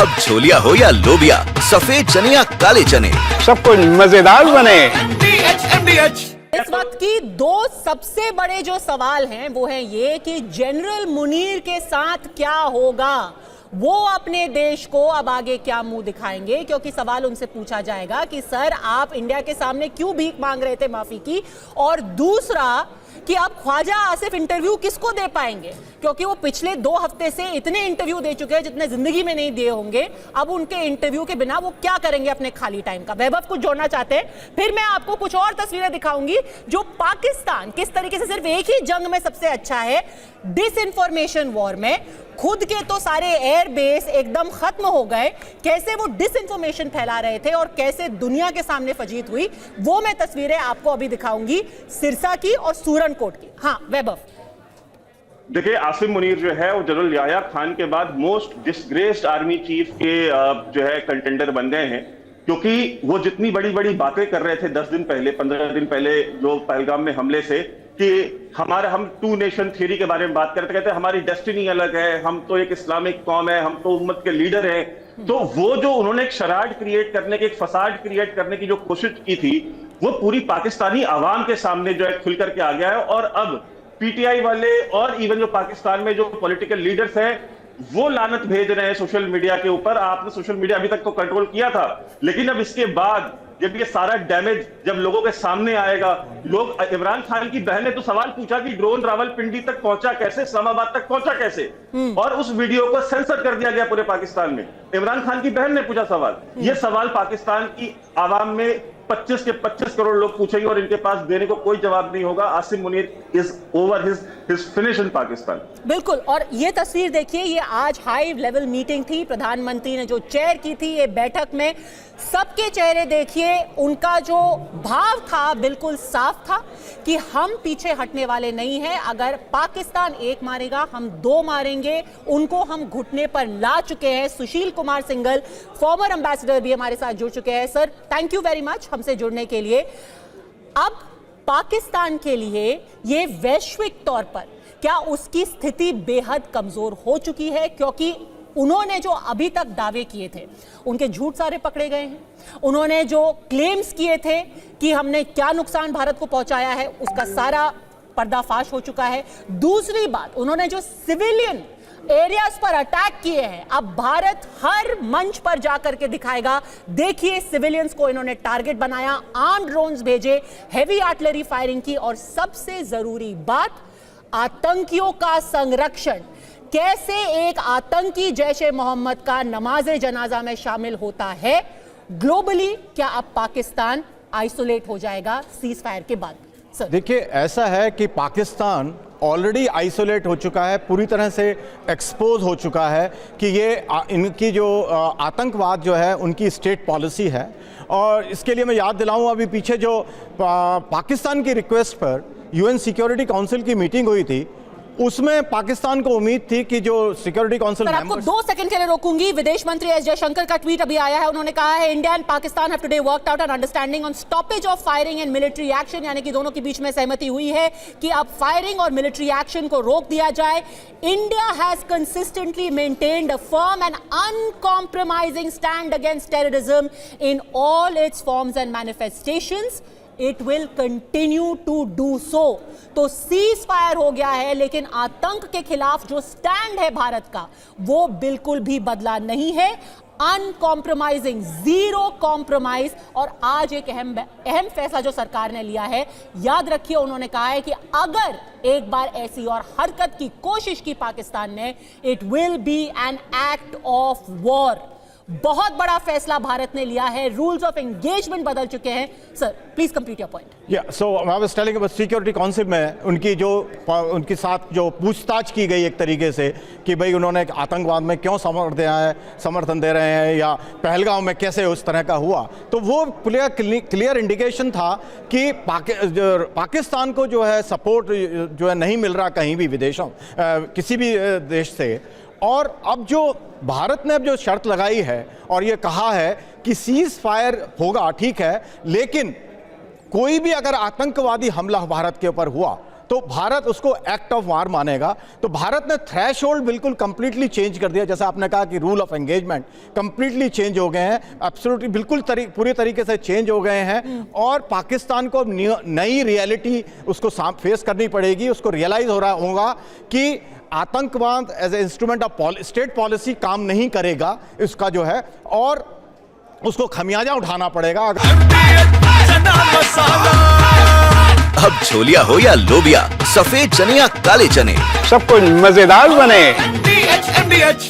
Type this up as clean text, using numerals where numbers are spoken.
अब छोलिया हो या लोबिया, सफेद चने या काले चने, सब कुछ मजेदार बने। इस वक्त की दो सबसे बड़े जो सवाल हैं वो है ये कि जनरल मुनीर के साथ क्या होगा, वो अपने देश को अब आगे क्या मुंह दिखाएंगे, क्योंकि सवाल उनसे पूछा जाएगा कि सर आप इंडिया के सामने क्यों भीख मांग रहे थे माफी की, और दूसरा कि अब ख्वाजा आसिफ इंटरव्यू किसको दे पाएंगे, क्योंकि वो पिछले 2 हफ्ते से इतने इंटरव्यू दे चुके हैं जितने जिंदगी में नहीं दिए होंगे। अब उनके इंटरव्यू के बिना वो क्या करेंगे अपने खाली टाइम का। वैभव कुछ जोड़ना चाहते हैं, फिर मैं आपको कुछ और तस्वीरें दिखाऊंगी जो पाकिस्तान किस तरीके से सिर्फ एक ही जंग में सबसे अच्छा है, डिसइंफॉर्मेशन वॉर में। खुद के तो सारे एयरबेस एकदम खत्म हो गए, कैसे वो डिसइंफॉर्मेशन फैला रहे थे और कैसे दुनिया के सामने फजीत हुई, वो मैं तस्वीरें आपको अभी दिखाऊंगी सिरसा की और सूरनकोट की। हाँ वैभव, देखिए, आसिम मुनीर जो है वो जनरल याह्या खान के बाद मोस्ट डिसग्रेस्ड आर्मी चीफ के जो है कंटेंडर बन गए हैं, क्योंकि वो जितनी बड़ी बड़ी बातें कर रहे थे 10 दिन पहले 15 दिन पहले जो पहलगाम में हमले से, कि हम 2 नेशन थ्योरी के बारे में बात करते, कहते हमारी डेस्टिनी अलग है, हम तो एक इस्लामिक कौम है, हम तो उम्मत के लीडर हैं। तो वो जो उन्होंने एक शराड क्रिएट करने की, एक फसाड क्रिएट करने की जो कोशिश की थी, वो पूरी पाकिस्तानी आवाम के सामने जो है खुल करके आ गया है। और अब पीटीआई वाले और इवन जो पाकिस्तान में जो पॉलिटिकल लीडर्स हैं वो लानत भेज रहे हैं सोशल मीडिया के ऊपर। आपने सोशल मीडिया अभी तक तो कंट्रोल किया था, लेकिन अब इसके बाद जब ये सारा डैमेज जब लोगों के सामने आएगा, लोग, इमरान खान की बहन ने तो सवाल पूछा कि ड्रोन रावलपिंडी तक पहुंचा कैसे, इस्लामाबाद तक पहुंचा कैसे, और उस वीडियो को सेंसर कर दिया गया पूरे पाकिस्तान में। इमरान खान की बहन ने पूछा सवाल। ये सवाल पाकिस्तान की आवाम में 25 के 25 करोड़ लोग पूछेंगे और इनके पास देने को कोई जवाब नहीं होगा। Asim Munir is over, his finish in Pakistan. बिल्कुल। और ये तस्वीर देखिए, ये आज हाई लेवल मीटिंग थी, प्रधानमंत्री ने जो चेयर की थी ये बैठक में, सबके चेहरे देखिए, उनका जो भाव था बिल्कुल साफ था कि हम पीछे हटने वाले नहीं हैं। अगर पाकिस्तान एक मारेगा हम 2 मारेंगे, उनको हम घुटने पर ला चुके हैं। सुशील कुमार सिंघल फॉर्मर एम्बेसडर भी हमारे साथ जुड़ चुके हैं। Sir thank you very much हमसे जुड़ने के लिए। अब पाकिस्तान के लिए ये वैश्विक तौर पर क्या उसकी स्थिति बेहद कमजोर हो चुकी है, क्योंकि उन्होंने जो अभी तक दावे किए थे उनके झूठ सारे पकड़े गए हैं। उन्होंने जो क्लेम्स किए थे कि हमने क्या नुकसान भारत को पहुंचाया है उसका सारा पर्दाफाश हो चुका है। दूसरी बात, उन्होंने जो सिविलियन एरियाज पर अटैक किए हैं, अब भारत हर मंच पर जाकर के दिखाएगा, देखिए सिविलियंस को इन्होंने टारगेट बनाया, आर्म्ड ड्रोन्स भेजे, हेवी आर्टिलरी फायरिंग की, और सबसे जरूरी बात आतंकियों का संरक्षण। कैसे एक आतंकी जैश ए मोहम्मद का नमाज़े जनाजा में शामिल होता है ग्लोबली, क्या अब पाकिस्तान आइसोलेट हो जाएगा सीज फायर के बाद? सर देखिए, ऐसा है कि पाकिस्तान ऑलरेडी आइसोलेट हो चुका है, पूरी तरह से एक्सपोज हो चुका है कि ये इनकी जो आतंकवाद जो है उनकी स्टेट पॉलिसी है। और इसके लिए मैं याद दिलाऊं, अभी पीछे जो पाकिस्तान की रिक्वेस्ट पर यूएन सिक्योरिटी काउंसिल की मीटिंग हुई थी, उसमें पाकिस्तान को उम्मीद थी कि जो सिक्योरिटी काउंसिल मेंबर्स, आपको 2 सेकंड के लिए रोकूंगी। विदेश मंत्री एस जयशंकर का ट्वीट अभी आया है, उन्होंने कहा है India and Pakistan have today worked out an understanding on stoppage of firing and military action, यानी कि दोनों के बीच में सहमति हुई है कि अब फायरिंग और मिलिट्री एक्शन को रोक दिया जाए। India has consistently maintained a firm and uncompromising stand against terrorism in all it's forms and manifestations. It will continue to do so। तो सीज फायर हो गया है, लेकिन आतंक के खिलाफ जो स्टैंड है भारत का वो बिल्कुल भी बदला नहीं है। Uncompromising, zero compromise. और आज एक अहम फैसला जो सरकार ने लिया है, याद रखिए, उन्होंने कहा है कि अगर एक बार ऐसी और हरकत की कोशिश की पाकिस्तान ने, it will be an act of war. बहुत बड़ा फैसला भारत ने लिया है, रूल्स ऑफ एंगेजमेंट बदल चुके हैं। Sir please complete your point. या so I was telling about security council में उनके साथ जो पूछताछ की गई एक तरीके से कि भाई उन्होंने आतंकवाद में क्यों समर्थन दे रहे हैं, या पहलगाम में कैसे उस तरह का हुआ, तो वो क्लियर इंडिकेशन था कि पाकिस्तान को जो है सपोर्ट जो है नहीं मिल रहा कहीं भी विदेशों किसी भी देश से। और अब जो भारत ने अब जो शर्त लगाई है और ये कहा है कि सीज फायर होगा, ठीक है, लेकिन कोई भी अगर आतंकवादी हमला भारत के ऊपर हुआ तो भारत उसको एक्ट ऑफ वार मानेगा। तो भारत ने थ्रेशोल्ड बिल्कुल कंप्लीटली चेंज कर दिया, जैसा आपने कहा कि rule of engagement completely change हो गए हैं, एब्सोल्युटली बिल्कुल पूरी तरीके से चेंज हो गए हैं। और पाकिस्तान को नई रियलिटी उसको फेस करनी पड़ेगी, उसको रियलाइज हो रहा होगा कि आतंकवाद as a instrument of state policy काम नहीं करेगा, इसका जो है, और उसको खमियाजा उठाना पड़ेगा। अब छोलिया हो या लोबिया, सफेद चने या काले चने, सब कुछ मजेदार बने। MDH